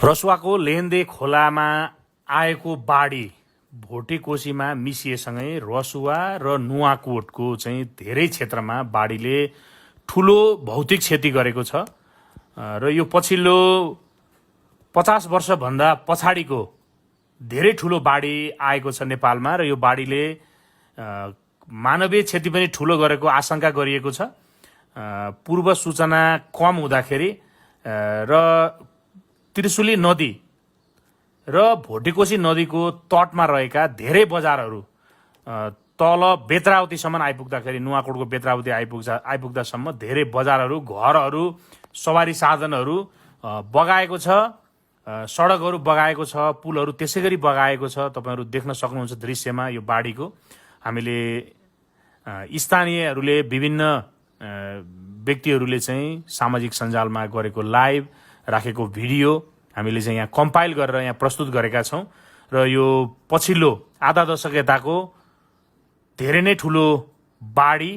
रसुवाको लेहन्दे खोलामा आएको बाढी भोटेकोसीमा मिसिएसँगै रसुवा र नुवाकोटको चाहिँ धेरै क्षेत्रमा बाढीले ठुलो भौतिक क्षति गरेको छ र यो पछिल्लो 50 वर्षभन्दा पछाडिको धेरै ठुलो बाढी आएको छ नेपालमा र यो बाढीले मानवीय क्षति पनि ठुलो गरेको आशंका गरिएको छ। पूर्व सूचना कम हुँदाखेरि र त्रिशुली नदी र भोटेकोसी नदीको तटमा रहेका धेरै बजारहरू तल बेत्रावतीसम्म आइपुग्दाखेरि नुवाकोटको बेत्रावती आइपुग्दासम्म धेरै बजारहरू, घरहरू, सवारी साधनहरू बगाएको छ, सडकहरू बगाएको छ, पुलहरू त्यसैगरी बगाएको छ। तपाईहरु देख्न सक्नुहुन्छ दृश्यमा यो बाढीको। हामीले स्थानीयहरूले विभिन्न व्यक्तिहरूले चाहिँ सामाजिक सञ्जालमा गरेको लाइभ राखेको भिडियो हामीले चाहिँ यहाँ कम्पाइल गरेर यहाँ प्रस्तुत गरेका छौं र यो पछिल्लो आधा दशक यताको धेरै नै ठुलो बाढी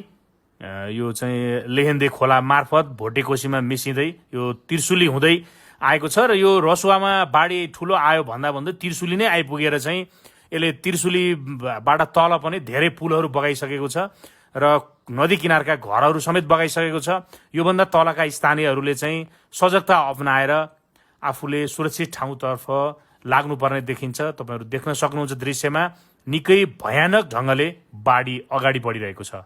यो चाहिँ लेहेन्दे खोला मार्फत भोटेकोसीमा मिसिँदै यो त्रिशुली हुँदै आएको छ र यो रसुवामा बाढी ठुलो आयो भन्दा त्रिशुली नै आइपुगेर चाहिँ यसले त्रिशुलीबाट तल पनि धेरै पुलहरू बगाइसकेको छ र नदी किनारका घरहरू समेत बगाइसकेको छ। योभन्दा तलका स्थानीयहरूले चाहिँ सजगता अपनाएर आफूले सुरक्षित ठाउँतर्फ लाग्नुपर्ने देखिन्छ। तपाईहरु देख्न सक्नुहुन्छ दृश्यमा निकै भयानक ढंगले बाढी अगाडि बढिरहेको छ।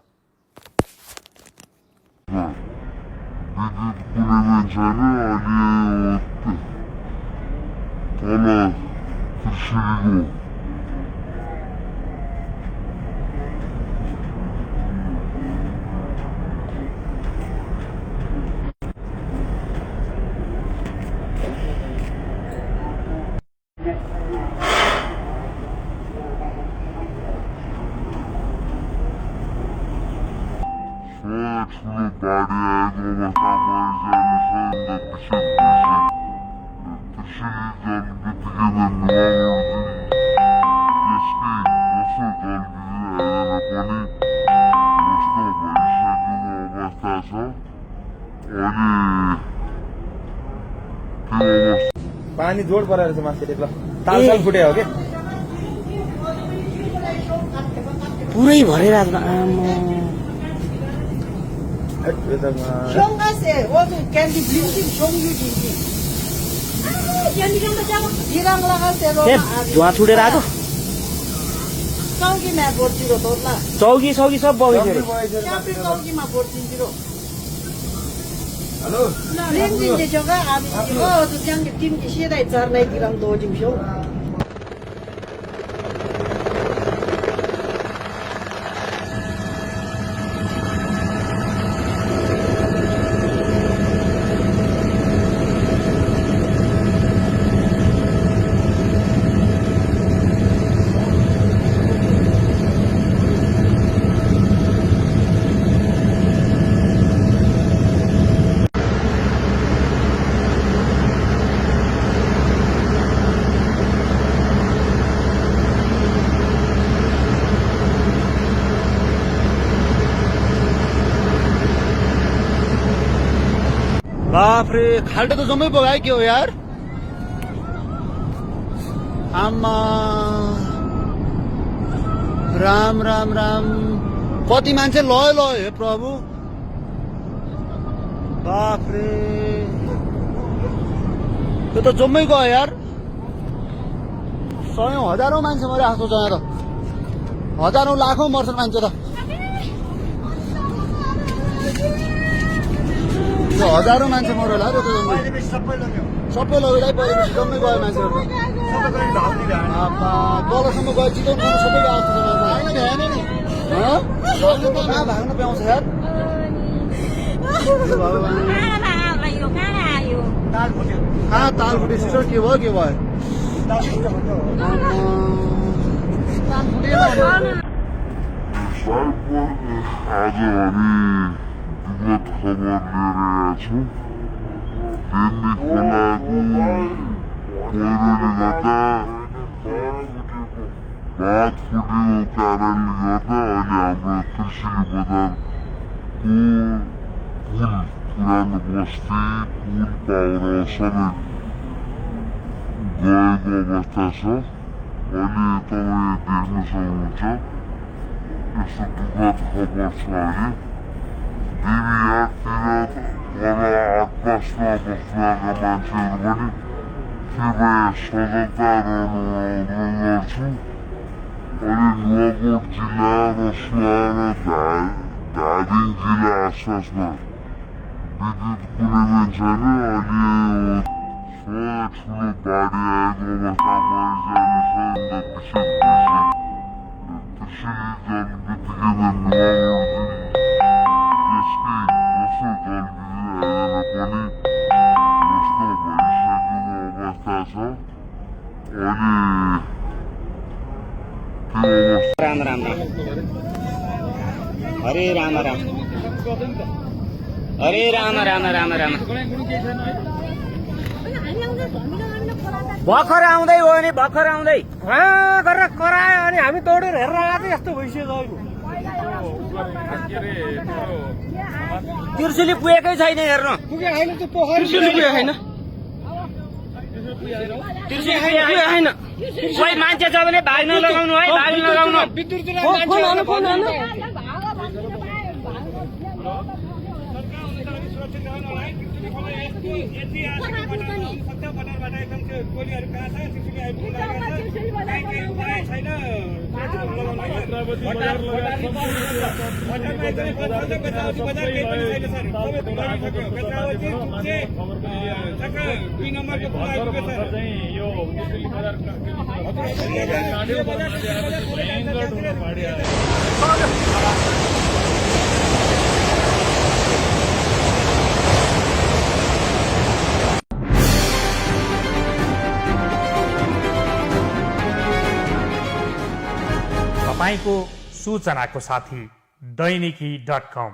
पानी जोड परेर चाहिँ माथि ल तालसाल फुटे हो के पुरै भरेर धुवा छुटेर आएको चौकी सब बगिसक्यो। Halo? Limjin juga habis itu tuh yang tim kisi dari carnai kiram dojim show. बाप रे खाल्टो त जम्मै बगायो के हो यार। आमा राम राम राम कति मान्छे लयो हे प्रभु। बाप रे त्यो त जम्मै गयो यार। सयौं हजारौं मान्छे मरे आएको छ यहाँ त। हजारौं लाखौं मर्छन् मान्छे त। हजारौं मान्छे मर्यो होला त्यो त सबै लग्यो परिवेश जम्मै गयो मान्छेहरू। तलसम्म गयो चितवन सबै गएको कहाँ भाग्न पाउँछ यार। कहाँ ताल फुट्यो सिस्टर के भयो के भयो। buat kabar dari aku, ini kolaku, kono negara, baat video karan negara, ada Trisili Badar, pun Puran Basti, pun Pauro Sabi, गएको अवस्था छ। अहिले तपाईँ देख्न सक्नुहुन्छ यस्तो दुःखद खबर छ। अहिले देवीहाटतिर तल आसपासमा बस्नुभएका मान्छेहरू पनि कृपया सजगता रहनु गर्छु। अहिले नुवाकोट जिल्ला, रसुवा र धादिङ जिल्ला आसपासमा विद्युत कुनै पनि छैन। अहिले ठुलो बाढी आएको अवस्थामा कृषि जल बित्तिकै नुवाकोट यसकै दोस्रो जल आएर पनि नष्ट भइसकेको अवस्था छ। अहिले राम राम राम हरे राम राम हरे राम राम राम राम भर्खर आउँदै हो नि भर्खर आउँदै गरेर करायो अनि हामी दौडेर हेरेर आएको यस्तो भइसक्यो। तिर्सुली पुगेकै छैन हेर्नु। तिर्सुली पुगेको छैन। कोही मान्छे छ भने भाग्न लगाउनु है, भाग्न लगाउनु। तपाईको सूचनाको साथी दैनिकी.com